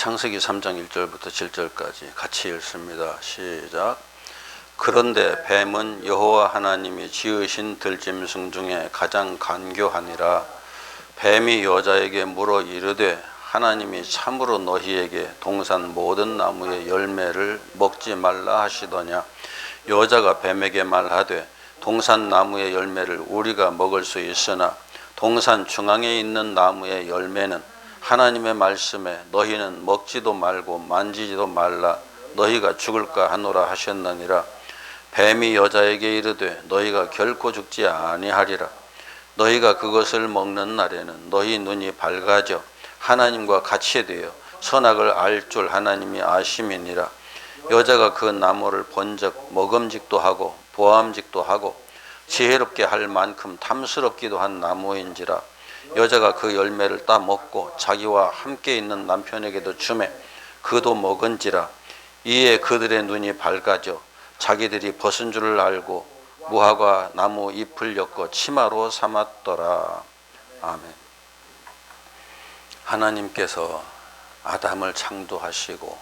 창세기 3장 1절부터 7절까지 같이 읽습니다. 시작. 그런데 뱀은 여호와 하나님이 지으신 들짐승 중에 가장 간교하니라. 뱀이 여자에게 물어 이르되 하나님이 참으로 너희에게 동산 모든 나무의 열매를 먹지 말라 하시더냐. 여자가 뱀에게 말하되 동산 나무의 열매를 우리가 먹을 수 있으나 동산 중앙에 있는 나무의 열매는 하나님의 말씀에 너희는 먹지도 말고 만지지도 말라 너희가 죽을까 하노라 하셨느니라. 뱀이 여자에게 이르되 너희가 결코 죽지 아니하리라. 너희가 그것을 먹는 날에는 너희 눈이 밝아져 하나님과 같이 되어 선악을 알 줄 하나님이 아심이니라. 여자가 그 나무를 본즉 먹음직도 하고 보암직도 하고 지혜롭게 할 만큼 탐스럽기도 한 나무인지라. 여자가 그 열매를 따 먹고 자기와 함께 있는 남편에게도 주매 그도 먹은지라. 이에 그들의 눈이 밝아져 자기들이 벗은 줄을 알고 무화과 나무 잎을 엮어 치마로 삼았더라. 아멘. 하나님께서 아담을 창조하시고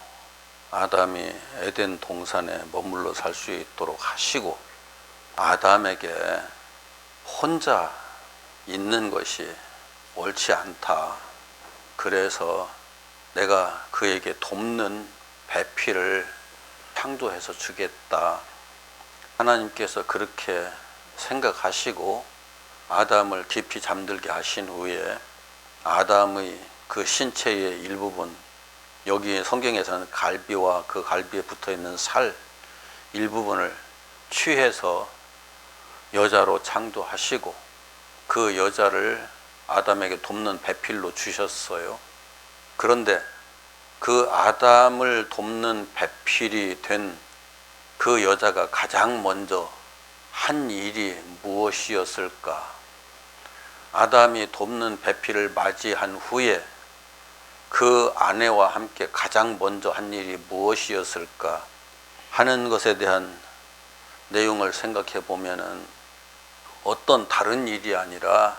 아담이 에덴 동산에 머물러 살 수 있도록 하시고 아담에게 혼자 있는 것이 옳지 않다. 그래서 내가 그에게 돕는 배필을 창조해서 주겠다. 하나님께서 그렇게 생각하시고 아담을 깊이 잠들게 하신 후에 아담의 그 신체의 일부분, 여기 성경에서는 갈비와 그 갈비에 붙어있는 살 일부분을 취해서 여자로 창조하시고 그 여자를 아담에게 돕는 배필로 주셨어요. 그런데 그 아담을 돕는 배필이 된 그 여자가 가장 먼저 한 일이 무엇이었을까? 아담이 돕는 배필을 맞이한 후에 그 아내와 함께 가장 먼저 한 일이 무엇이었을까 하는 것에 대한 내용을 생각해 보면은 어떤 다른 일이 아니라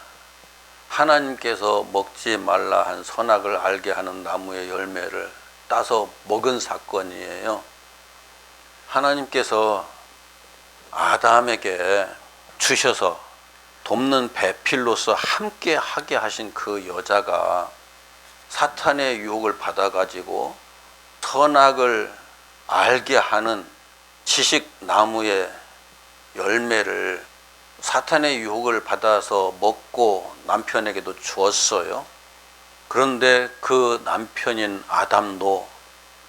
하나님께서 먹지 말라 한 선악을 알게 하는 나무의 열매를 따서 먹은 사건이에요. 하나님께서 아담에게 주셔서 돕는 배필로서 함께 하게 하신 그 여자가 사탄의 유혹을 받아가지고 선악을 알게 하는 지식 나무의 열매를 사탄의 유혹을 받아서 먹고 남편에게도 주었어요. 그런데 그 남편인 아담도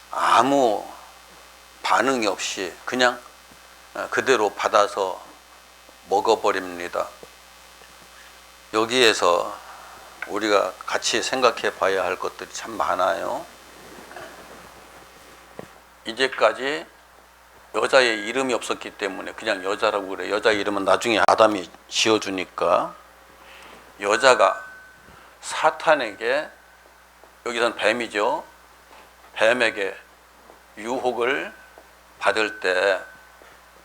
아무 반응이 없이 그냥 그대로 받아서 먹어버립니다. 여기에서 우리가 같이 생각해 봐야 할 것들이 참 많아요. 이제까지 여자의 이름이 없었기 때문에 그냥 여자라고 그래. 여자 이름은 나중에 아담이 지어주니까. 여자가 사탄에게, 여기선 뱀이죠, 뱀에게 유혹을 받을 때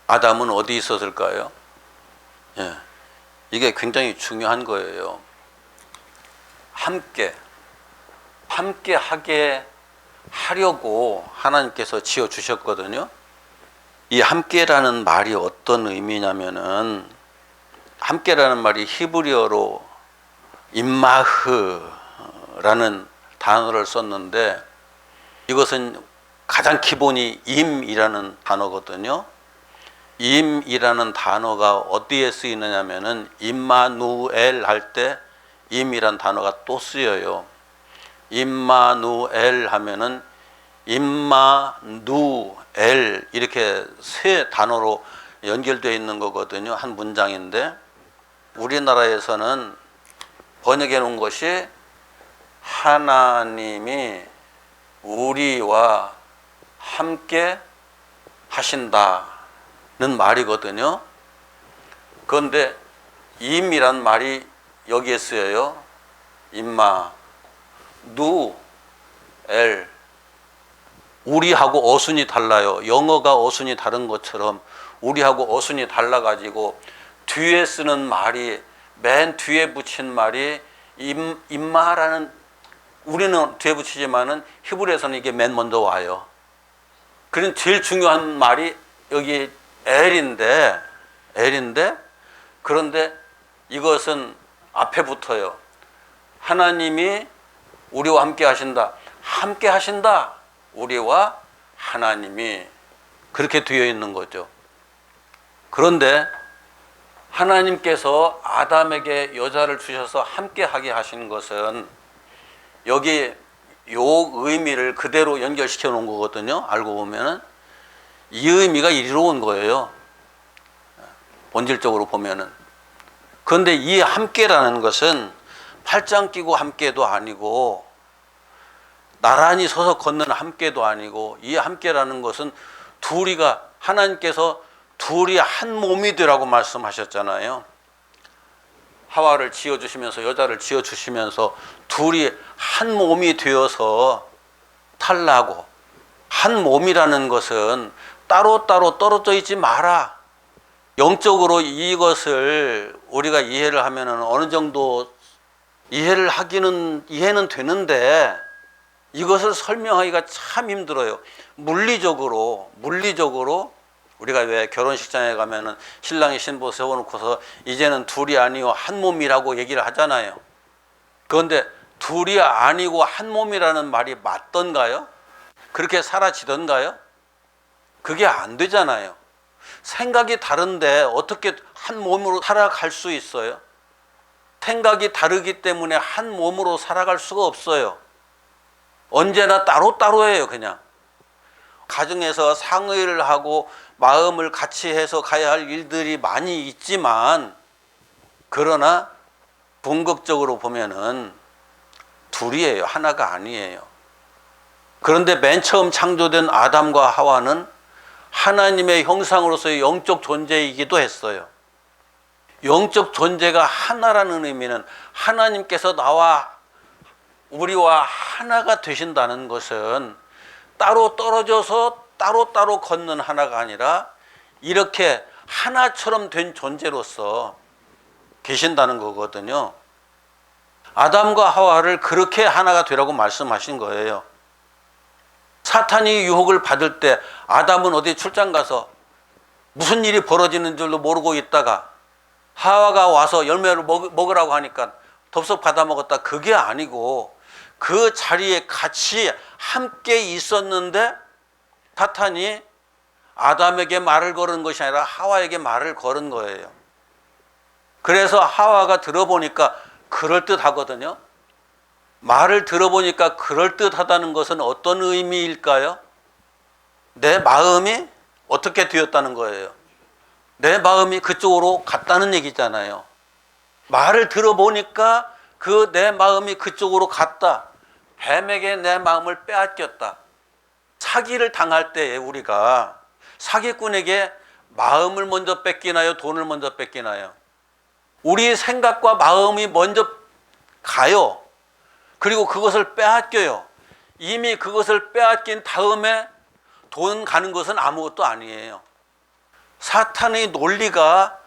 아담은 어디 있었을까요? 예, 이게 굉장히 중요한 거예요. 함께 하게 하려고 하나님께서 지어주셨거든요. 이 함께라는 말이 어떤 의미냐면은, 함께라는 말이 히브리어로 임마흐라는 단어를 썼는데, 이것은 가장 기본이 임이라는 단어거든요. 임이라는 단어가 어디에 쓰이느냐면은 임마누엘 할 때 임이란 단어가 또 쓰여요. 임마누엘 하면은 임마누엘 이렇게 세 단어로 연결되어 있는 거거든요. 한 문장인데, 우리나라에서는 번역해 놓은 것이 하나님이 우리와 함께 하신다는 말이거든요. 그런데 임이란 말이 여기에 쓰여요. 임마 누 엘. 우리하고 어순이 달라요. 영어가 어순이 다른 것처럼 우리하고 어순이 달라가지고 뒤에 쓰는 말이, 맨 뒤에 붙인 말이 임마라는 우리는 뒤에 붙이지만은 히브리에서는 이게 맨 먼저 와요. 그런 제일 중요한 말이 여기 엘인데 그런데 이것은 앞에 붙어요. 하나님이 우리와 함께 하신다. 함께 하신다. 우리와 하나님이 그렇게 되어 있는 거죠. 그런데 하나님께서 아담에게 여자를 주셔서 함께 하게 하신 것은 여기 요 의미를 그대로 연결시켜 놓은 거거든요. 알고 보면은 이 의미가 이리로운 거예요. 본질적으로 보면은. 그런데 이 함께라는 것은 팔짱 끼고 함께도 아니고 나란히 서서 걷는 함께도 아니고 이 함께라는 것은 하나님께서 둘이 한 몸이 되라고 말씀하셨잖아요. 하와를 지어주시면서 여자를 지어주시면서 둘이 한 몸이 되어서 탈라고. 한 몸이라는 것은 따로따로 떨어져 있지 마라. 영적으로 이것을 우리가 이해를 하면은 어느 정도 이해는 되는데 이것을 설명하기가 참 힘들어요. 물리적으로 우리가 왜 결혼식장에 가면은 신랑이 신부 세워놓고서 이제는 둘이 아니요 한 몸이라고 얘기를 하잖아요. 그런데 둘이 아니고 한 몸이라는 말이 맞던가요? 그렇게 사라지던가요? 그게 안 되잖아요. 생각이 다른데 어떻게 한 몸으로 살아갈 수 있어요? 생각이 다르기 때문에 한 몸으로 살아갈 수가 없어요. 언제나 따로따로예요. 그냥 가정에서 상의를 하고 마음을 같이 해서 가야 할 일들이 많이 있지만 그러나 궁극적으로 보면은 둘이에요. 하나가 아니에요. 그런데 맨 처음 창조된 아담과 하와는 하나님의 형상으로서의 영적 존재이기도 했어요. 영적 존재가 하나라는 의미는 하나님께서 우리와 하나가 되신다는 것은 따로 떨어져서 따로따로 걷는 하나가 아니라 이렇게 하나처럼 된 존재로서 계신다는 거거든요. 아담과 하와를 그렇게 하나가 되라고 말씀하신 거예요. 사탄이 유혹을 받을 때 아담은 어디 출장 가서 무슨 일이 벌어지는 줄도 모르고 있다가 하와가 와서 열매를 먹으라고 하니까 덥석 받아 먹었다. 그게 아니고 그 자리에 같이 함께 있었는데 사탄이 아담에게 말을 걸은 것이 아니라 하와에게 말을 걸은 거예요. 그래서 하와가 들어보니까 그럴듯하거든요. 말을 들어보니까 그럴듯하다는 것은 어떤 의미일까요? 내 마음이 어떻게 되었다는 거예요. 내 마음이 그쪽으로 갔다는 얘기잖아요. 말을 들어보니까 내 마음이 그쪽으로 갔다. 뱀에게 내 마음을 빼앗겼다. 사기를 당할 때 우리가 사기꾼에게 마음을 먼저 뺏기나요? 돈을 먼저 뺏기나요? 우리 생각과 마음이 먼저 가요. 그리고 그것을 빼앗겨요. 이미 그것을 빼앗긴 다음에 돈 가는 것은 아무것도 아니에요. 사탄의 논리가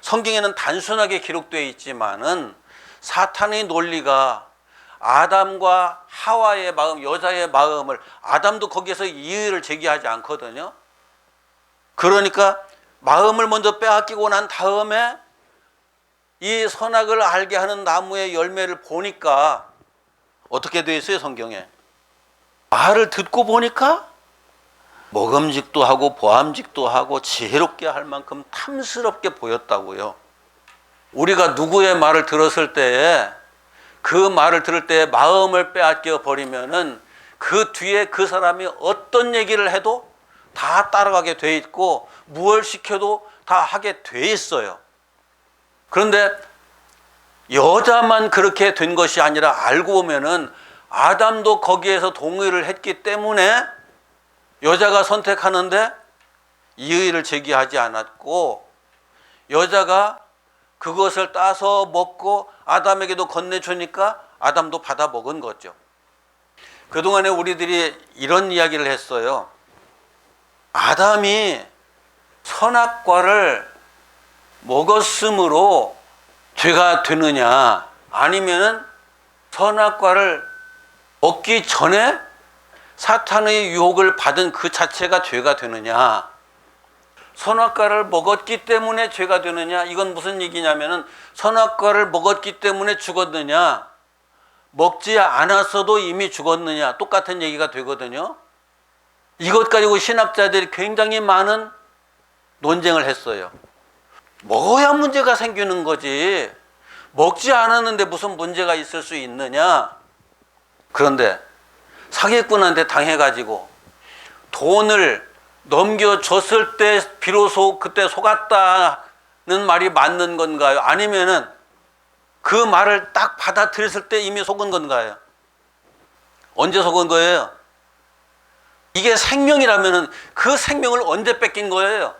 성경에는 단순하게 기록되어 있지만은 사탄의 논리가 아담과 하와의 마음, 여자의 마음을 아담도 거기에서 이의를 제기하지 않거든요. 그러니까 마음을 먼저 빼앗기고 난 다음에 이 선악을 알게 하는 나무의 열매를 보니까 어떻게 되어 있어요, 성경에? 말을 듣고 보니까 먹음직도 하고 보암직도 하고 지혜롭게 할 만큼 탐스럽게 보였다고요. 우리가 누구의 말을 들었을 때에 그 말을 들을 때 마음을 빼앗겨 버리면은 그 뒤에 그 사람이 어떤 얘기를 해도 다 따라가게 돼 있고 무엇을 시켜도 다 하게 돼 있어요. 그런데 여자만 그렇게 된 것이 아니라 알고 보면은 아담도 거기에서 동의를 했기 때문에 여자가 선택하는데 이의를 제기하지 않았고 여자가 그것을 따서 먹고 아담에게도 건네주니까 아담도 받아 먹은 거죠. 그동안에 우리들이 이런 이야기를 했어요. 아담이 선악과를 먹었으므로 죄가 되느냐, 아니면은 선악과를 먹기 전에 사탄의 유혹을 받은 그 자체가 죄가 되느냐, 선악과를 먹었기 때문에 죄가 되느냐, 이건 무슨 얘기냐면은 선악과를 먹었기 때문에 죽었느냐, 먹지 않았어도 이미 죽었느냐, 똑같은 얘기가 되거든요. 이것 가지고 신학자들이 굉장히 많은 논쟁을 했어요. 먹어야 문제가 생기는 거지, 먹지 않았는데 무슨 문제가 있을 수 있느냐. 그런데 사기꾼한테 당해가지고 돈을 넘겨줬을 때 비로소 그때 속았다는 말이 맞는 건가요? 아니면은 그 말을 딱 받아들였을 때 이미 속은 건가요? 언제 속은 거예요? 이게 생명이라면은 그 생명을 언제 뺏긴 거예요?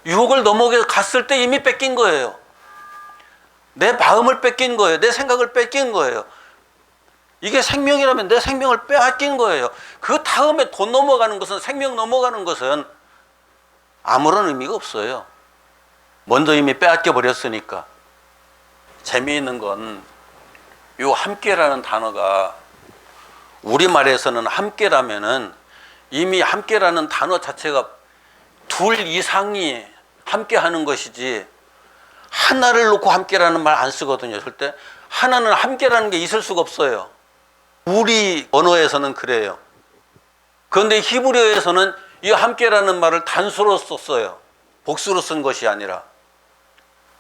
유혹을 넘어갔을 때 이미 뺏긴 거예요. 내 마음을 뺏긴 거예요. 내 생각을 뺏긴 거예요. 이게 생명이라면 내 생명을 빼앗긴 거예요. 그 다음에 돈 넘어가는 것은, 생명 넘어가는 것은 아무런 의미가 없어요. 먼저 이미 빼앗겨 버렸으니까. 재미있는 건 요 함께라는 단어가 우리말에서는 함께라면은 이미 함께라는 단어 자체가 둘 이상이 함께하는 것이지, 하나를 놓고 함께라는 말 안 쓰거든요. 절대 하나는 함께라는 게 있을 수가 없어요. 우리 언어에서는 그래요. 그런데 히브리어에서는 이 함께라는 말을 단수로 썼어요. 복수로 쓴 것이 아니라.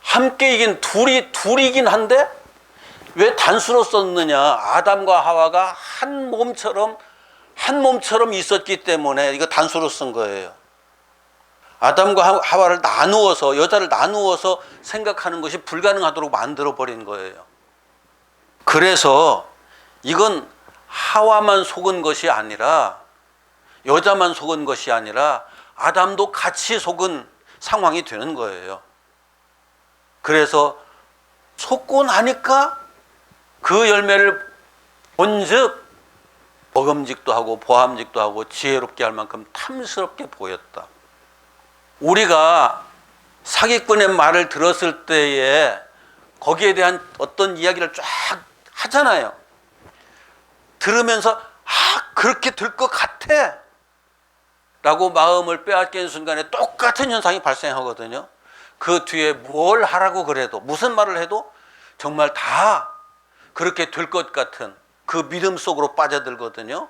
함께이긴 둘이긴 한데 왜 단수로 썼느냐? 아담과 하와가 한 몸처럼 있었기 때문에 이거 단수로 쓴 거예요. 아담과 하와를 나누어서, 여자를 나누어서 생각하는 것이 불가능하도록 만들어 버린 거예요. 그래서 이건 하와만 속은 것이 아니라, 여자만 속은 것이 아니라 아담도 같이 속은 상황이 되는 거예요. 그래서 속고 나니까 그 열매를 본즉 먹음직도 하고 보암직도 하고 지혜롭게 할 만큼 탐스럽게 보였다. 우리가 사기꾼의 말을 들었을 때에 거기에 대한 어떤 이야기를 쫙 하잖아요. 들으면서 그렇게 될 것 같아 라고 마음을 빼앗기는 순간에 똑같은 현상이 발생하거든요. 그 뒤에 뭘 하라고 그래도, 무슨 말을 해도 정말 다 그렇게 될 것 같은 그 믿음 속으로 빠져들거든요.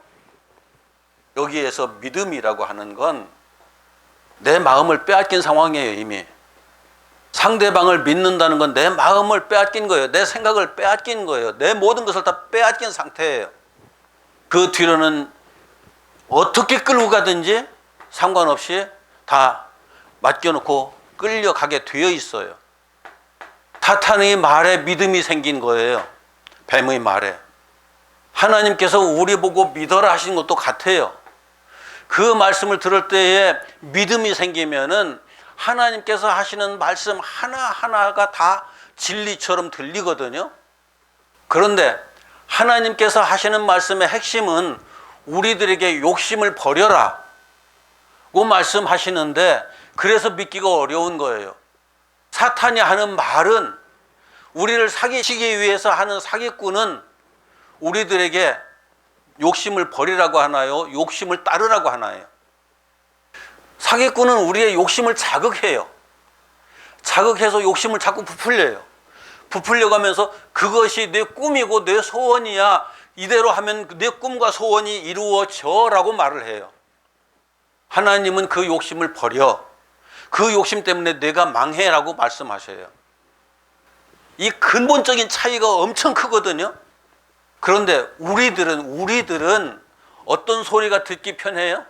여기에서 믿음이라고 하는 건 내 마음을 빼앗긴 상황이에요. 이미 상대방을 믿는다는 건 내 마음을 빼앗긴 거예요. 내 생각을 빼앗긴 거예요. 내 모든 것을 다 빼앗긴 상태예요. 그 뒤로는 어떻게 끌고 가든지 상관없이 다 맡겨놓고 끌려가게 되어 있어요. 사탄의 말에 믿음이 생긴 거예요. 뱀의 말에. 하나님께서 우리 보고 믿어라 하신 것도 같아요. 그 말씀을 들을 때에 믿음이 생기면은 하나님께서 하시는 말씀 하나하나가 다 진리처럼 들리거든요. 그런데 하나님께서 하시는 말씀의 핵심은 우리들에게 욕심을 버려라 고 말씀하시는데, 그래서 믿기가 어려운 거예요. 사탄이 하는 말은, 우리를 사기치기 위해서 하는 사기꾼은 우리들에게 욕심을 버리라고 하나요? 욕심을 따르라고 하나요? 사기꾼은 우리의 욕심을 자극해요. 자극해서 욕심을 자꾸 부풀려요. 부풀려가면서 그것이 내 꿈이고 내 소원이야, 이대로 하면 내 꿈과 소원이 이루어져 라고 말을 해요. 하나님은 그 욕심을 버려, 그 욕심 때문에 내가 망해 라고 말씀하셔요. 이 근본적인 차이가 엄청 크거든요. 그런데 우리들은 어떤 소리가 듣기 편해요?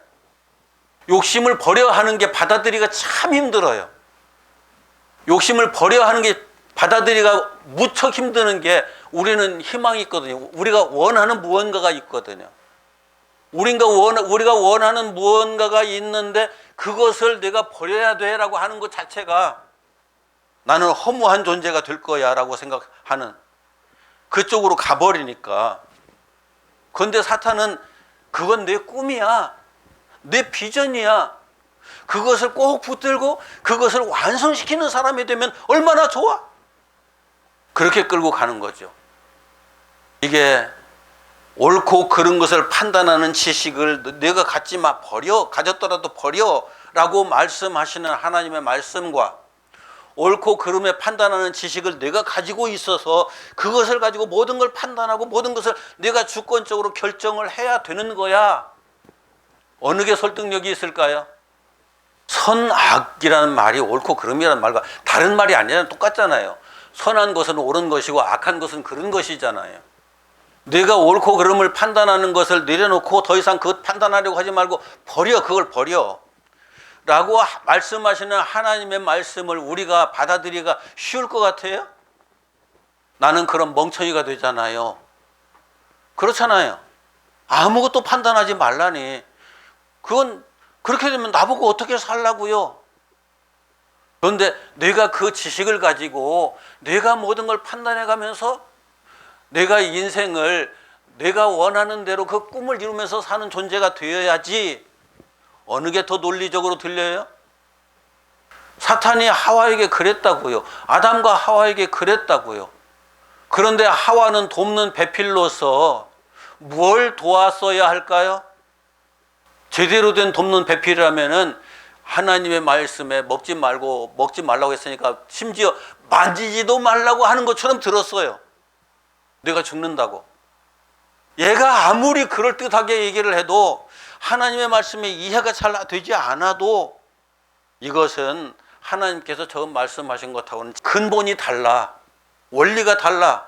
욕심을 버려 하는 게 받아들이기가 참 힘들어요. 욕심을 버려 하는 게 받아들이기가 무척 힘드는 게, 우리는 희망이 있거든요. 우리가 원하는 무언가가 있거든요. 우리가 원하는 무언가가 있는데 그것을 내가 버려야 돼 라고 하는 것 자체가 나는 허무한 존재가 될 거야 라고 생각하는, 그쪽으로 가버리니까. 그런데 사탄은 그건 내 꿈이야, 내 비전이야, 그것을 꼭 붙들고 그것을 완성시키는 사람이 되면 얼마나 좋아, 그렇게 끌고 가는 거죠. 이게 옳고 그른 것을 판단하는 지식을 내가 갖지 마, 버려, 가졌더라도 버려 라고 말씀하시는 하나님의 말씀과 옳고 그름에 판단하는 지식을 내가 가지고 있어서 그것을 가지고 모든 걸 판단하고 모든 것을 내가 주권적으로 결정을 해야 되는 거야. 어느 게 설득력이 있을까요? 선악이라는 말이 옳고 그름이라는 말과 다른 말이 아니라 똑같잖아요. 선한 것은 옳은 것이고 악한 것은 그른 것이잖아요. 내가 옳고 그름을 판단하는 것을 내려놓고 더 이상 그것 판단하려고 하지 말고 버려, 그걸 버려 라고 말씀하시는 하나님의 말씀을 우리가 받아들이기가 쉬울 것 같아요? 나는 그런 멍청이가 되잖아요. 그렇잖아요. 아무것도 판단하지 말라니. 그건 그렇게 되면 나보고 어떻게 살라고요? 그런데 내가 그 지식을 가지고 내가 모든 걸 판단해 가면서 내가 인생을 내가 원하는 대로 그 꿈을 이루면서 사는 존재가 되어야지. 어느 게 더 논리적으로 들려요? 사탄이 하와에게 그랬다고요. 아담과 하와에게 그랬다고요. 그런데 하와는 돕는 배필로서 뭘 도왔어야 할까요? 제대로 된 돕는 배필이라면은 하나님의 말씀에 먹지 말라고 했으니까 심지어 만지지도 말라고 하는 것처럼 들었어요. 내가 죽는다고. 얘가 아무리 그럴듯하게 얘기를 해도 하나님의 말씀에 이해가 잘 되지 않아도 이것은 하나님께서 처음 말씀하신 것하고는 근본이 달라. 원리가 달라.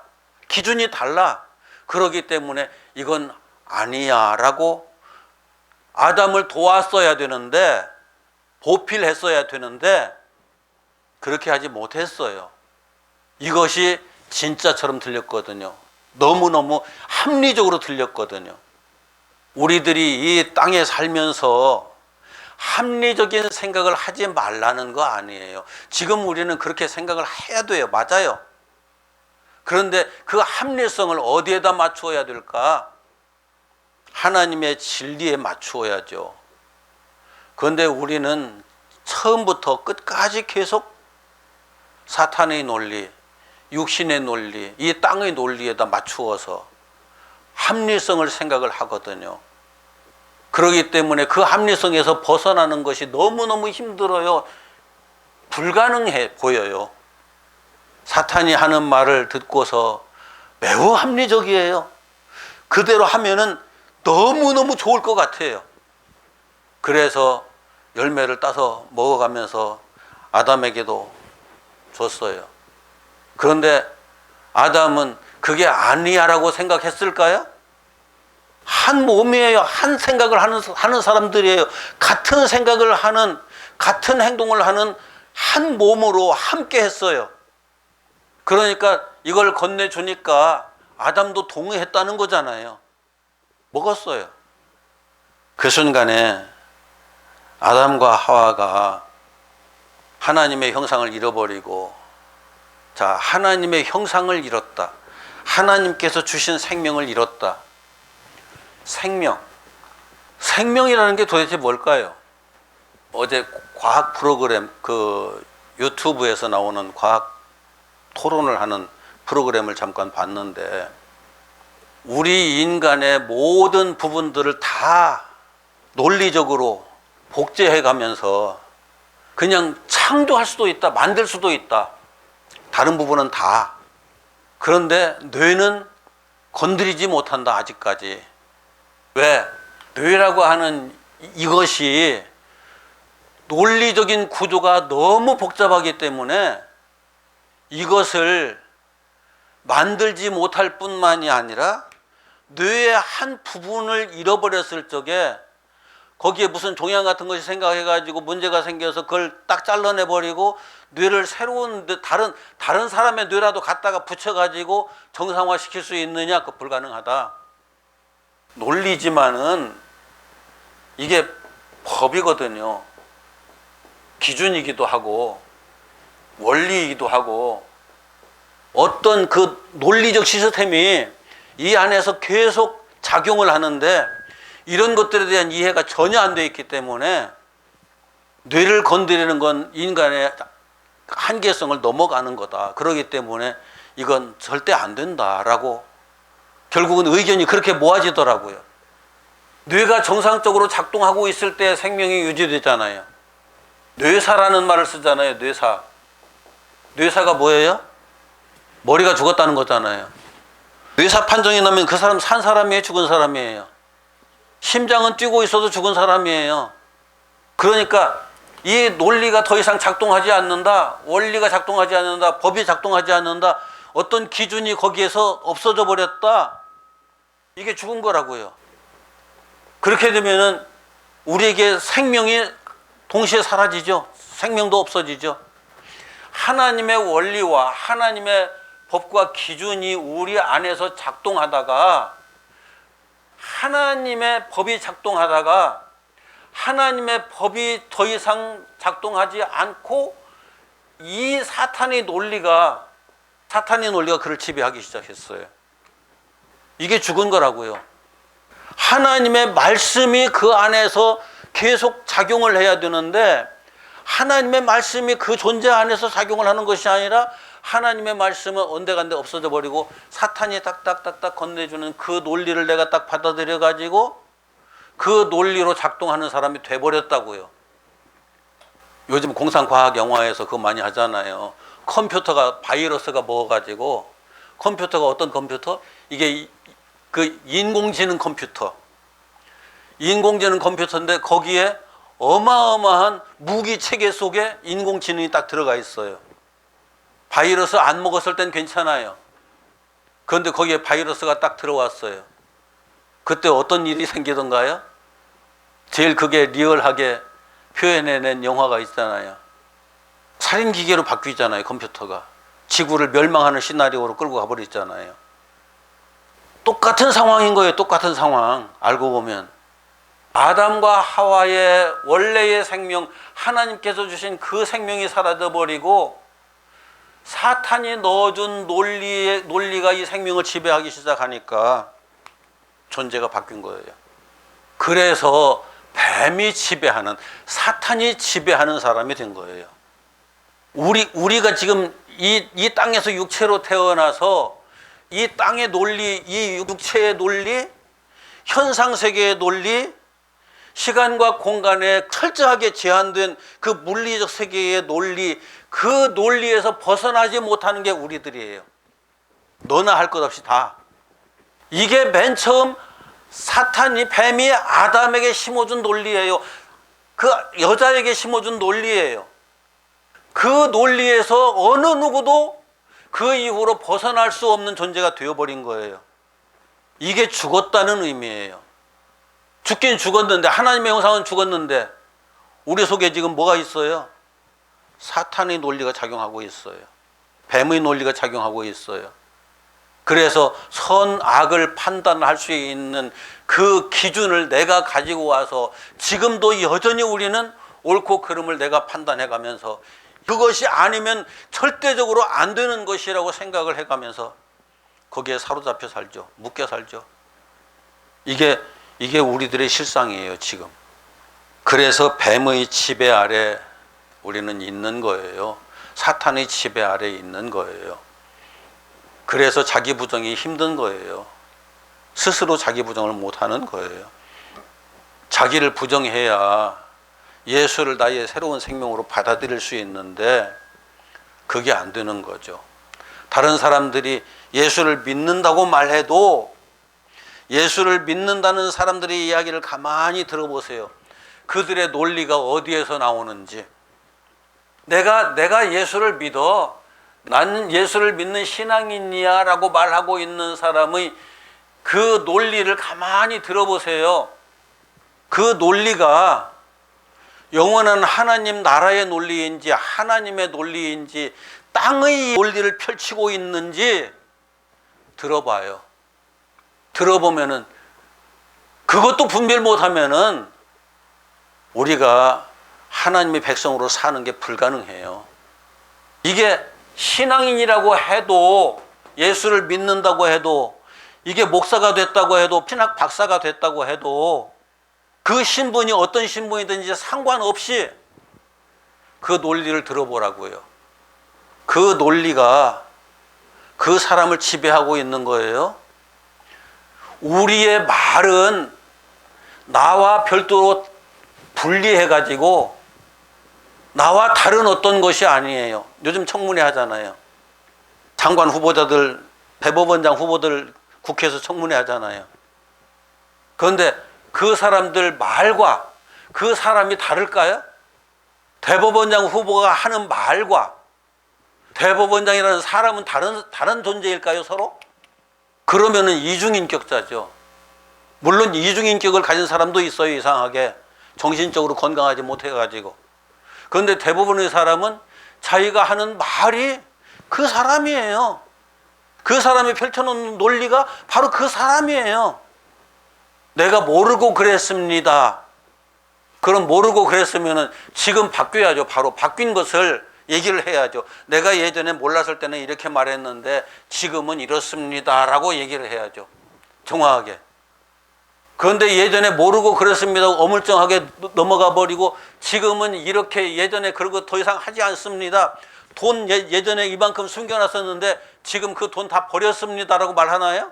기준이 달라. 그러기 때문에 이건 아니야 라고 아담을 도왔어야 되는데, 보필했어야 되는데 그렇게 하지 못했어요. 이것이 진짜처럼 들렸거든요. 너무너무 합리적으로 들렸거든요. 우리들이 이 땅에 살면서 합리적인 생각을 하지 말라는 거 아니에요. 지금 우리는 그렇게 생각을 해야 돼요. 맞아요. 그런데 그 합리성을 어디에다 맞추어야 될까? 하나님의 진리에 맞추어야죠. 그런데 우리는 처음부터 끝까지 계속 사탄의 논리, 육신의 논리, 이 땅의 논리에다 맞추어서 합리성을 생각을 하거든요. 그렇기 때문에 그 합리성에서 벗어나는 것이 너무너무 힘들어요. 불가능해 보여요. 사탄이 하는 말을 듣고서 매우 합리적이에요. 그대로 하면은 너무너무 좋을 것 같아요. 그래서 열매를 따서 먹어가면서 아담에게도 줬어요. 그런데 아담은 그게 아니야라고 생각했을까요? 한 몸이에요. 한 생각을 하는 사람들이에요. 같은 생각을 하는, 같은 행동을 하는 한 몸으로 함께 했어요. 그러니까 이걸 건네주니까 아담도 동의했다는 거잖아요. 먹었어요. 그 순간에 아담과 하와가 하나님의 형상을 잃어버리고, 자, 하나님의 형상을 잃었다. 하나님께서 주신 생명을 잃었다. 생명이라는 게 도대체 뭘까요? 어제 과학 프로그램, 그 유튜브에서 나오는 과학 토론을 하는 프로그램을 잠깐 봤는데, 우리 인간의 모든 부분들을 다 논리적으로 복제해 가면서 그냥 창조할 수도 있다, 만들 수도 있다. 다른 부분은 다. 그런데 뇌는 건드리지 못한다, 아직까지. 왜? 뇌라고 하는 이것이 논리적인 구조가 너무 복잡하기 때문에 이것을 만들지 못할 뿐만이 아니라 뇌의 한 부분을 잃어버렸을 적에 거기에 무슨 종양 같은 것이 생각해가지고 문제가 생겨서 그걸 딱 잘라내버리고 뇌를 새로운 다른 사람의 뇌라도 갖다가 붙여가지고 정상화시킬 수 있느냐? 그거 불가능하다. 논리지만은 이게 법이거든요. 기준이기도 하고 원리이기도 하고 어떤 그 논리적 시스템이 이 안에서 계속 작용을 하는데 이런 것들에 대한 이해가 전혀 안 돼 있기 때문에 뇌를 건드리는 건 인간의 한계성을 넘어가는 거다. 그렇기 때문에 이건 절대 안 된다라고 결국은 의견이 그렇게 모아지더라고요. 뇌가 정상적으로 작동하고 있을 때 생명이 유지되잖아요. 뇌사라는 말을 쓰잖아요. 뇌사. 뇌사가 뭐예요? 머리가 죽었다는 거잖아요. 뇌사 판정이 나면 그 사람 산 사람이에요? 죽은 사람이에요? 심장은 뛰고 있어도 죽은 사람이에요. 그러니까 이 논리가 더 이상 작동하지 않는다. 원리가 작동하지 않는다. 법이 작동하지 않는다. 어떤 기준이 거기에서 없어져 버렸다. 이게 죽은 거라고요. 그렇게 되면은 우리에게 생명이 동시에 사라지죠. 생명도 없어지죠. 하나님의 원리와 하나님의 법과 기준이 우리 안에서 작동하다가 하나님의 법이 작동하다가 하나님의 법이 더 이상 작동하지 않고 이 사탄의 논리가 그를 지배하기 시작했어요. 이게 죽은 거라고요. 하나님의 말씀이 그 안에서 계속 작용을 해야 되는데 하나님의 말씀이 그 존재 안에서 작용을 하는 것이 아니라 하나님의 말씀은 온데간데 없어져 버리고 사탄이 딱딱딱딱 건네주는 그 논리를 내가 딱 받아들여 가지고 그 논리로 작동하는 사람이 돼버렸다고요. 요즘 공상과학 영화에서 그거 많이 하잖아요. 컴퓨터가 바이러스가 먹어가지고 컴퓨터가 어떤 컴퓨터? 이게 그 인공지능 컴퓨터인데 거기에 어마어마한 무기 체계 속에 인공지능이 딱 들어가 있어요. 바이러스 안 먹었을 땐 괜찮아요. 그런데 거기에 바이러스가 딱 들어왔어요. 그때 어떤 일이 생기던가요? 제일 그게 리얼하게 표현해낸 영화가 있잖아요. 살인기계로 바뀌잖아요. 컴퓨터가 지구를 멸망하는 시나리오로 끌고 가버리잖아요. 똑같은 상황인 거예요. 똑같은 상황. 알고 보면 아담과 하와의 원래의 생명, 하나님께서 주신 그 생명이 사라져버리고 사탄이 넣어준 논리가 이 생명을 지배하기 시작하니까 존재가 바뀐 거예요. 그래서 뱀이 지배하는, 사탄이 지배하는 사람이 된 거예요. 우리가 지금 이 땅에서 육체로 태어나서 이 땅의 논리, 이 육체의 논리, 현상세계의 논리, 시간과 공간에 철저하게 제한된 그 물리적 세계의 논리, 그 논리에서 벗어나지 못하는 게 우리들이에요. 너나 할 것 없이 다. 이게 맨 처음 사탄이, 뱀이 아담에게 심어준 논리예요. 그 여자에게 심어준 논리예요. 그 논리에서 어느 누구도 그 이후로 벗어날 수 없는 존재가 되어버린 거예요. 이게 죽었다는 의미예요. 죽긴 죽었는데, 하나님의 형상은 죽었는데 우리 속에 지금 뭐가 있어요? 사탄의 논리가 작용하고 있어요. 뱀의 논리가 작용하고 있어요. 그래서 선악을 판단할 수 있는 그 기준을 내가 가지고 와서 지금도 여전히 우리는 옳고 그름을 내가 판단해 가면서 그것이 아니면 절대적으로 안 되는 것이라고 생각을 해가면서 거기에 사로잡혀 살죠. 묶여 살죠. 이게 우리들의 실상이에요, 지금. 그래서 뱀의 지배 아래 우리는 있는 거예요. 사탄의 지배 아래 있는 거예요. 그래서 자기 부정이 힘든 거예요. 스스로 자기 부정을 못하는 거예요. 자기를 부정해야 예수를 나의 새로운 생명으로 받아들일 수 있는데 그게 안 되는 거죠. 다른 사람들이 예수를 믿는다고 말해도 예수를 믿는다는 사람들의 이야기를 가만히 들어보세요. 그들의 논리가 어디에서 나오는지. 내가 예수를 믿어. 나는 예수를 믿는 신앙인이야 라고 말하고 있는 사람의 그 논리를 가만히 들어보세요. 그 논리가 영원한 하나님 나라의 논리인지 하나님의 논리인지 땅의 논리를 펼치고 있는지 들어봐요. 들어보면은 그것도 분별 못하면은 우리가 하나님의 백성으로 사는 게 불가능해요. 이게 신앙인이라고 해도, 예수를 믿는다고 해도, 이게 목사가 됐다고 해도, 신학 박사가 됐다고 해도 그 신분이 어떤 신분이든지 상관없이 그 논리를 들어보라고요. 그 논리가 그 사람을 지배하고 있는 거예요. 우리의 말은 나와 별도로 분리해가지고 나와 다른 어떤 것이 아니에요. 요즘 청문회 하잖아요. 장관 후보자들, 대법원장 후보들 국회에서 청문회 하잖아요. 그런데 그 사람들 말과 그 사람이 다를까요? 대법원장 후보가 하는 말과 대법원장이라는 사람은 다른 존재일까요, 서로? 그러면은 이중인격자죠. 물론 이중인격을 가진 사람도 있어요, 이상하게. 정신적으로 건강하지 못해가지고. 그런데 대부분의 사람은 자기가 하는 말이 그 사람이에요. 그 사람이 펼쳐놓는 논리가 바로 그 사람이에요. 내가 모르고 그랬습니다. 그럼 모르고 그랬으면은 지금 바뀌어야죠. 바로 바뀐 것을 얘기를 해야죠. 내가 예전에 몰랐을 때는 이렇게 말했는데 지금은 이렇습니다. 라고 얘기를 해야죠. 정확하게. 그런데 예전에 모르고 그랬습니다. 어물쩡하게 넘어가 버리고 지금은 이렇게 예전에 그런 거 더 이상 하지 않습니다. 돈 예전에 이만큼 숨겨놨었는데 지금 그 돈 다 버렸습니다. 라고 말하나요?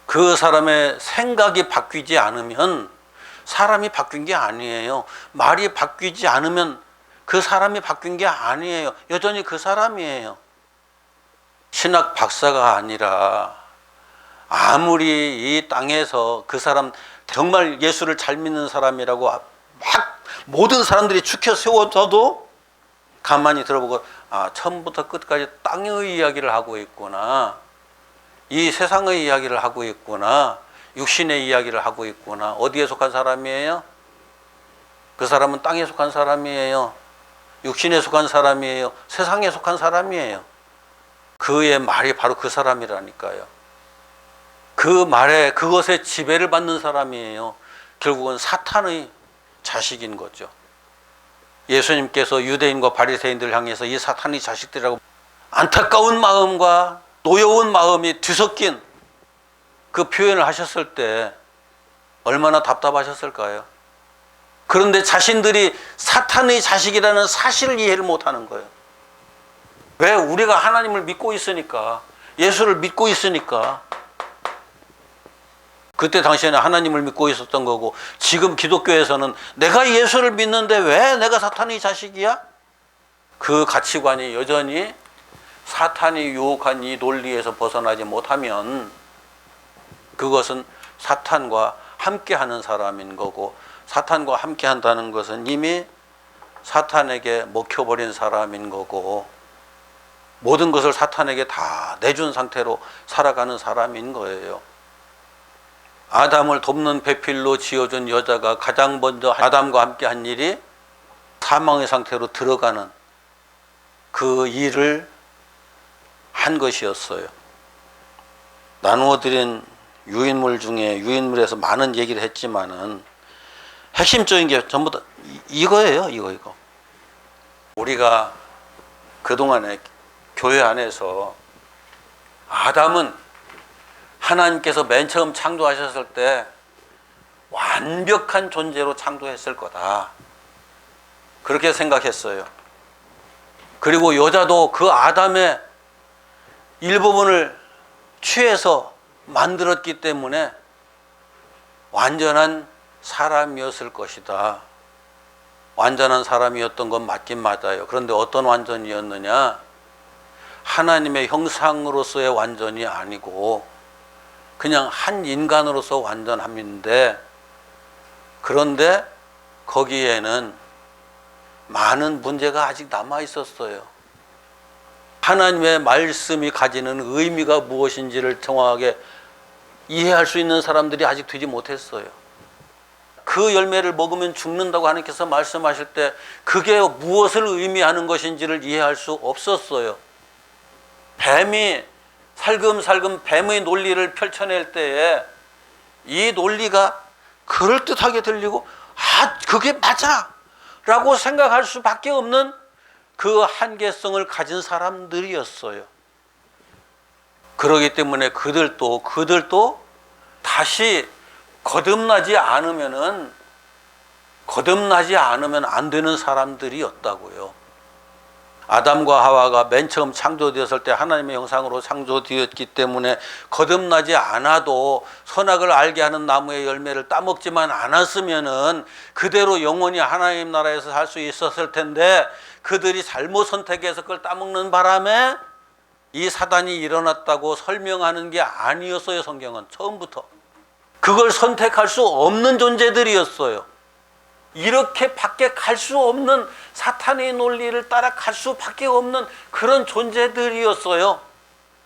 그 사람의 생각이 바뀌지 않으면 사람이 바뀐 게 아니에요. 말이 바뀌지 않으면 그 사람이 바뀐 게 아니에요. 여전히 그 사람이에요. 신학 박사가 아니라 아무리 이 땅에서 그 사람 정말 예수를 잘 믿는 사람이라고 막 모든 사람들이 추켜 세워져도 가만히 들어보고 처음부터 끝까지 땅의 이야기를 하고 있구나. 이 세상의 이야기를 하고 있구나. 육신의 이야기를 하고 있구나. 어디에 속한 사람이에요? 그 사람은 땅에 속한 사람이에요. 육신에 속한 사람이에요. 세상에 속한 사람이에요. 그의 말이 바로 그 사람이라니까요. 그 말에 그것에 지배를 받는 사람이에요. 결국은 사탄의 자식인 거죠. 예수님께서 유대인과 바리새인들 향해서 이 사탄의 자식들이라고 안타까운 마음과 노여운 마음이 뒤섞인 그 표현을 하셨을 때 얼마나 답답하셨을까요? 그런데 자신들이 사탄의 자식이라는 사실을 이해를 못하는 거예요. 왜? 우리가 하나님을 믿고 있으니까, 예수를 믿고 있으니까. 그때 당시에는 하나님을 믿고 있었던 거고, 지금 기독교에서는 내가 예수를 믿는데 왜 내가 사탄의 자식이야? 그 가치관이 여전히 사탄이 유혹한 이 논리에서 벗어나지 못하면 그것은 사탄과 함께하는 사람인 거고, 사탄과 함께한다는 것은 이미 사탄에게 먹혀버린 사람인 거고, 모든 것을 사탄에게 다 내준 상태로 살아가는 사람인 거예요. 아담을 돕는 배필로 지어준 여자가 가장 먼저 아담과 함께 한 일이 사망의 상태로 들어가는 그 일을 한 것이었어요. 나누어드린 유인물 중에 유인물에서 많은 얘기를 했지만은 핵심적인 게 전부 다 이거예요. 이거. 우리가 그동안에 교회 안에서 아담은 하나님께서 맨 처음 창조하셨을 때 완벽한 존재로 창조했을 거다. 그렇게 생각했어요. 그리고 여자도 그 아담의 일부분을 취해서 만들었기 때문에 완전한 사람이었을 것이다. 완전한 사람이었던 건 맞긴 맞아요. 그런데 어떤 완전이었느냐? 하나님의 형상으로서의 완전이 아니고 그냥 한 인간으로서 완전함인데, 그런데 거기에는 많은 문제가 아직 남아 있었어요. 하나님의 말씀이 가지는 의미가 무엇인지를 정확하게 이해할 수 있는 사람들이 아직 되지 못했어요. 그 열매를 먹으면 죽는다고 하나님께서 말씀하실 때 그게 무엇을 의미하는 것인지를 이해할 수 없었어요. 뱀이 살금살금 뱀의 논리를 펼쳐낼 때에 이 논리가 그럴듯하게 들리고 그게 맞아! 라고 생각할 수밖에 없는 그 한계성을 가진 사람들이었어요. 그렇기 때문에 그들도 다시 거듭나지 않으면 안 되는 사람들이었다고요. 아담과 하와가 맨 처음 창조되었을 때 하나님의 형상으로 창조되었기 때문에 거듭나지 않아도 선악을 알게 하는 나무의 열매를 따먹지만 않았으면은 그대로 영원히 하나님 나라에서 살 수 있었을 텐데, 그들이 잘못 선택해서 그걸 따먹는 바람에 이 사단이 일어났다고 설명하는 게 아니었어요. 성경은 처음부터 그걸 선택할 수 없는 존재들이었어요. 이렇게 밖에 갈 수 없는, 사탄의 논리를 따라갈 수밖에 없는 그런 존재들이었어요.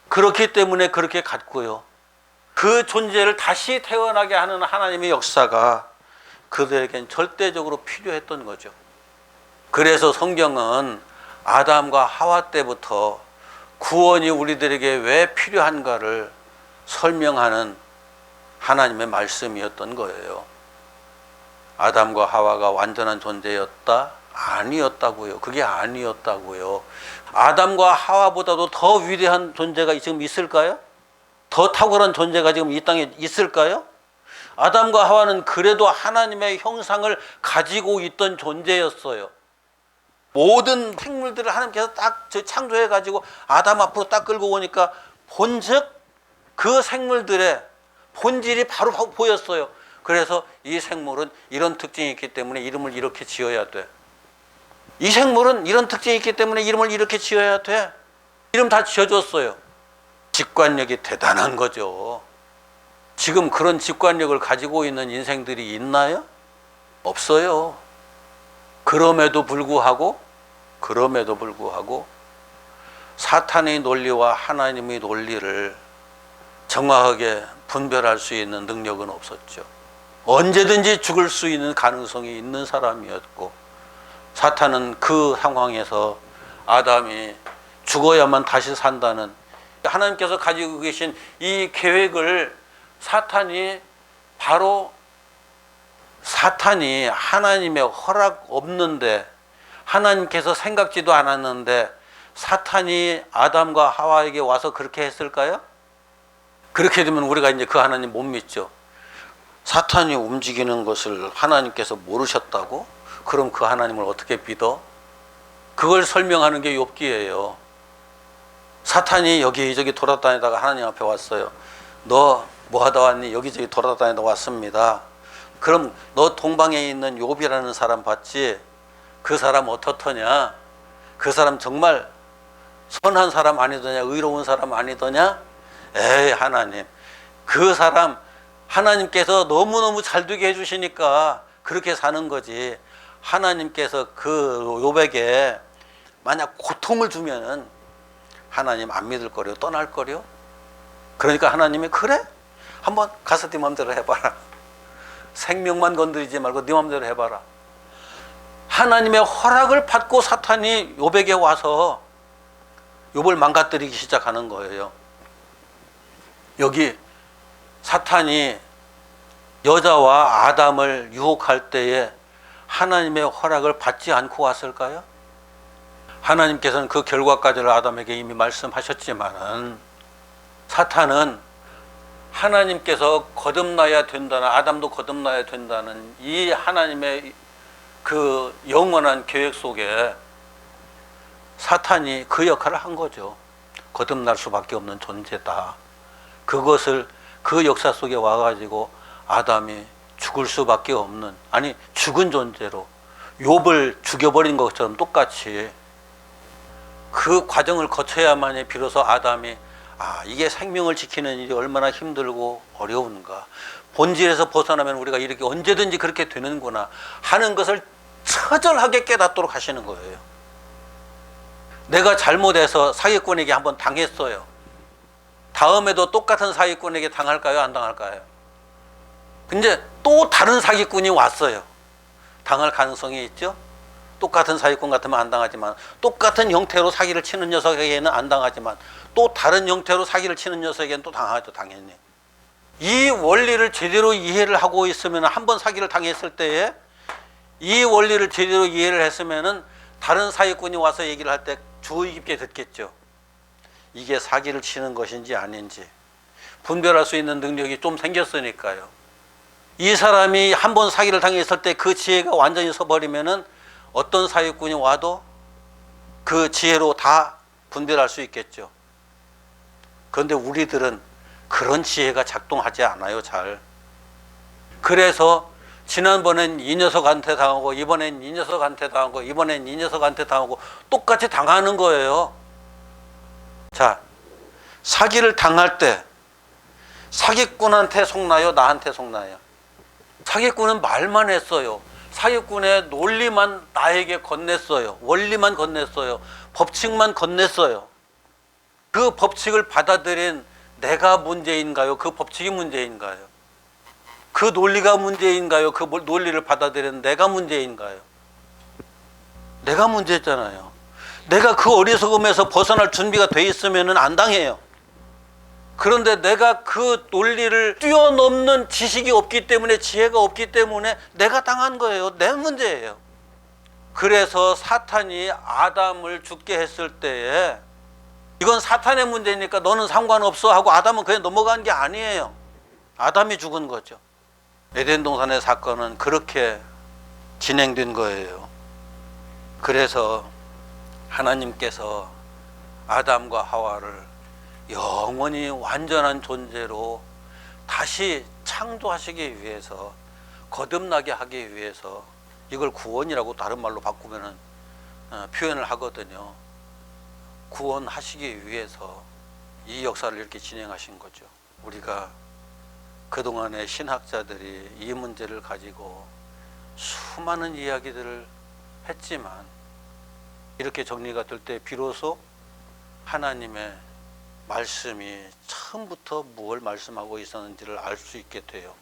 그렇기 때문에 그렇게 갔고요. 그 존재를 다시 태어나게 하는 하나님의 역사가 그들에겐 절대적으로 필요했던 거죠. 그래서 성경은 아담과 하와 때부터 구원이 우리들에게 왜 필요한가를 설명하는 하나님의 말씀이었던 거예요. 아담과 하와가 완전한 존재였다? 아니었다고요. 그게 아니었다고요. 아담과 하와보다도 더 위대한 존재가 지금 있을까요? 더 탁월한 존재가 지금 이 땅에 있을까요? 아담과 하와는 그래도 하나님의 형상을 가지고 있던 존재였어요. 모든 생물들을 하나님께서 딱 창조해가지고 아담 앞으로 딱 끌고 오니까 본즉 그 생물들의 본질이 바로 보였어요. 그래서 이 생물은 이런 특징이 있기 때문에 이름을 이렇게 지어야 돼. 이 생물은 이런 특징이 있기 때문에 이름을 이렇게 지어야 돼. 이름 다 지어줬어요. 직관력이 대단한 거죠. 지금 그런 직관력을 가지고 있는 인생들이 있나요? 없어요. 그럼에도 불구하고 사탄의 논리와 하나님의 논리를 정확하게 분별할 수 있는 능력은 없었죠. 언제든지 죽을 수 있는 가능성이 있는 사람이었고, 사탄은 그 상황에서 아담이 죽어야만 다시 산다는 하나님께서 가지고 계신 이 계획을 사탄이 하나님의 허락 없는데, 하나님께서 생각지도 않았는데 사탄이 아담과 하와에게 와서 그렇게 했을까요? 그렇게 되면 우리가 이제 그 하나님 못 믿죠. 사탄이 움직이는 것을 하나님께서 모르셨다고? 그럼 그 하나님을 어떻게 믿어? 그걸 설명하는 게 욥기예요. 사탄이 여기저기 돌아다니다가 하나님 앞에 왔어요. 너 뭐 하다 왔니? 여기저기 돌아다니다 왔습니다. 그럼 너 동방에 있는 욥이라는 사람 봤지? 그 사람 어떻더냐? 그 사람 정말 선한 사람 아니더냐? 의로운 사람 아니더냐? 에이 하나님, 그 사람 하나님께서 너무너무 잘 되게 해주시니까 그렇게 사는 거지. 하나님께서 그 욥에게 만약 고통을 주면은 하나님 안 믿을 거려? 떠날 거려? 그러니까 하나님이 그래? 한번 가서 네 맘대로 해봐라. 생명만 건드리지 말고 네 맘대로 해봐라. 하나님의 허락을 받고 사탄이 욥에게 와서 욥을 망가뜨리기 시작하는 거예요. 여기 사탄이 여자와 아담을 유혹할 때에 하나님의 허락을 받지 않고 왔을까요? 하나님께서는 그 결과까지를 아담에게 이미 말씀하셨지만은, 사탄은 하나님께서 거듭나야 된다는, 아담도 거듭나야 된다는 이 하나님의 그 영원한 계획 속에 사탄이 그 역할을 한 거죠. 거듭날 수밖에 없는 존재다. 그것을 그 역사 속에 와가지고 아담이 죽을 수밖에 없는, 아니 죽은 존재로 욥을 죽여버린 것처럼 똑같이 그 과정을 거쳐야만이 비로소 아담이 이게 생명을 지키는 일이 얼마나 힘들고 어려운가, 본질에서 벗어나면 우리가 이렇게 언제든지 그렇게 되는구나 하는 것을 처절하게 깨닫도록 하시는 거예요. 내가 잘못해서 사기꾼에게 한번 당했어요. 다음에도 똑같은 사기꾼에게 당할까요? 안 당할까요? 근데 또 다른 사기꾼이 왔어요. 당할 가능성이 있죠? 똑같은 사기꾼 같으면 안 당하지만, 똑같은 형태로 사기를 치는 녀석에게는 안 당하지만 또 다른 형태로 사기를 치는 녀석에게는 또 당하죠, 당연히. 이 원리를 제대로 이해를 하고 있으면, 한번 사기를 당했을 때에 이 원리를 제대로 이해를 했으면은 다른 사기꾼이 와서 얘기를 할 때 주의 깊게 듣겠죠. 이게 사기를 치는 것인지 아닌지 분별할 수 있는 능력이 좀 생겼으니까요. 이 사람이 한번 사기를 당했을 때 그 지혜가 완전히 서버리면은 어떤 사기꾼이 와도 그 지혜로 다 분별할 수 있겠죠. 그런데 우리들은 그런 지혜가 작동하지 않아요, 잘. 그래서 지난번엔 이 녀석한테 당하고, 이번엔 이 녀석한테 당하고, 이번엔 이 녀석한테 당하고, 똑같이 당하는 거예요. 자, 사기를 당할 때 사기꾼한테 속나요, 나한테 속나요? 사기꾼은 말만 했어요. 사기꾼의 논리만 나에게 건넸어요. 원리만 건넸어요. 법칙만 건넸어요. 그 법칙을 받아들인 내가 문제인가요? 그 법칙이 문제인가요? 그 논리가 문제인가요? 그 논리를 받아들인 내가 문제인가요? 내가 문제잖아요. 내가 그 어리석음에서 벗어날 준비가 돼 있으면 안 당해요. 그런데 내가 그 논리를 뛰어넘는 지식이 없기 때문에, 지혜가 없기 때문에 내가 당한 거예요. 내 문제예요. 그래서 사탄이 아담을 죽게 했을 때에 이건 사탄의 문제니까 너는 상관없어 하고 아담은 그냥 넘어간 게 아니에요. 아담이 죽은 거죠. 에덴 동산의 사건은 그렇게 진행된 거예요. 그래서 하나님께서 아담과 하와를 영원히 완전한 존재로 다시 창조하시기 위해서, 거듭나게 하기 위해서, 이걸 구원이라고 다른 말로 바꾸면 표현을 하거든요. 구원하시기 위해서 이 역사를 이렇게 진행하신 거죠. 우리가 그동안의 신학자들이 이 문제를 가지고 수많은 이야기들을 했지만, 이렇게 정리가 될 때 비로소 하나님의 말씀이 처음부터 무엇을 말씀하고 있었는지를 알 수 있게 돼요.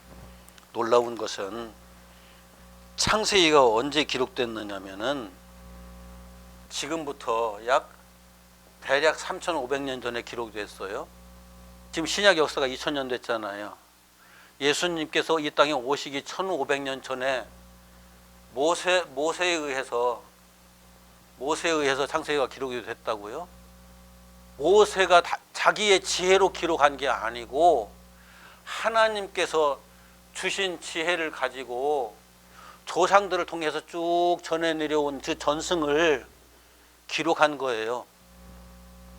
놀라운 것은 창세기가 언제 기록됐느냐면은 지금부터 대략 3,500년 전에 기록됐어요. 지금 신약 역사가 2000년 됐잖아요. 예수님께서 이 땅에 오시기 1500년 전에 모세에 의해서 창세기가 기록이 됐다고요? 모세가 자기의 지혜로 기록한 게 아니고 하나님께서 주신 지혜를 가지고 조상들을 통해서 쭉 전해 내려온 그 전승을 기록한 거예요.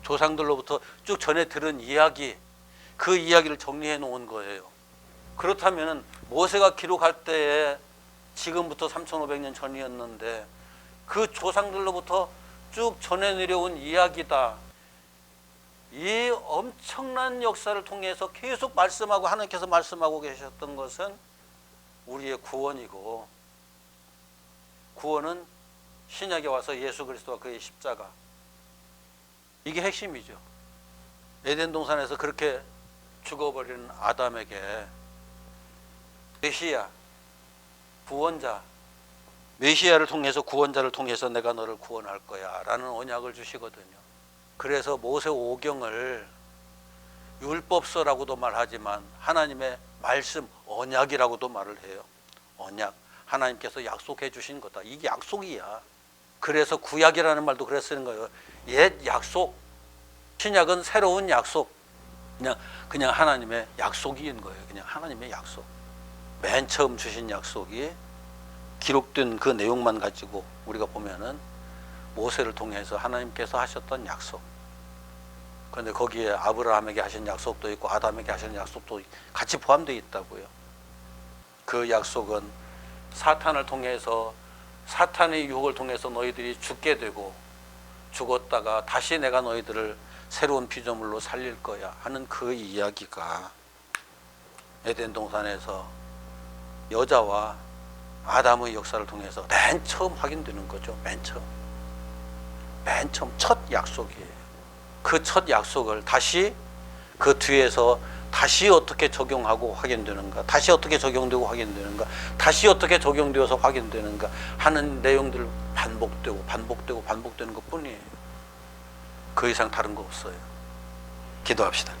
조상들로부터 쭉 전해 들은 이야기, 그 이야기를 정리해 놓은 거예요. 그렇다면 모세가 기록할 때에 지금부터 3,500년 전이었는데 그 조상들로부터 쭉 전해 내려온 이야기다. 이 엄청난 역사를 통해서 계속 말씀하고, 하나님께서 말씀하고 계셨던 것은 우리의 구원이고, 구원은 신약에 와서 예수 그리스도와 그의 십자가, 이게 핵심이죠. 에덴 동산에서 그렇게 죽어버리는 아담에게 메시아, 구원자, 메시아를 통해서, 구원자를 통해서 내가 너를 구원할 거야 라는 언약을 주시거든요. 그래서 모세 오경을 율법서라고도 말하지만 하나님의 말씀, 언약이라고도 말을 해요. 언약, 하나님께서 약속해 주신 거다. 이게 약속이야. 그래서 구약이라는 말도 그래서 쓰는 거예요. 옛 약속, 신약은 새로운 약속. 그냥 하나님의 약속인 거예요. 그냥 하나님의 약속. 맨 처음 주신 약속이 기록된 그 내용만 가지고 우리가 보면은 모세를 통해서 하나님께서 하셨던 약속. 그런데 거기에 아브라함에게 하신 약속도 있고 아담에게 하신 약속도 같이 포함되어 있다고요. 그 약속은 사탄을 통해서, 사탄의 유혹을 통해서 너희들이 죽게 되고, 죽었다가 다시 내가 너희들을 새로운 피조물로 살릴 거야 하는 그 이야기가 에덴 동산에서 여자와 아담의 역사를 통해서 맨 처음 확인되는 거죠. 맨 처음 첫 약속이에요. 그 첫 약속을 다시 그 뒤에서 다시 어떻게 적용하고 확인되는가, 다시 어떻게 적용되고 확인되는가, 다시 어떻게 적용되어서 확인되는가 하는 내용들 반복되고 반복되는 것 뿐이에요. 그 이상 다른 거 없어요. 기도합시다.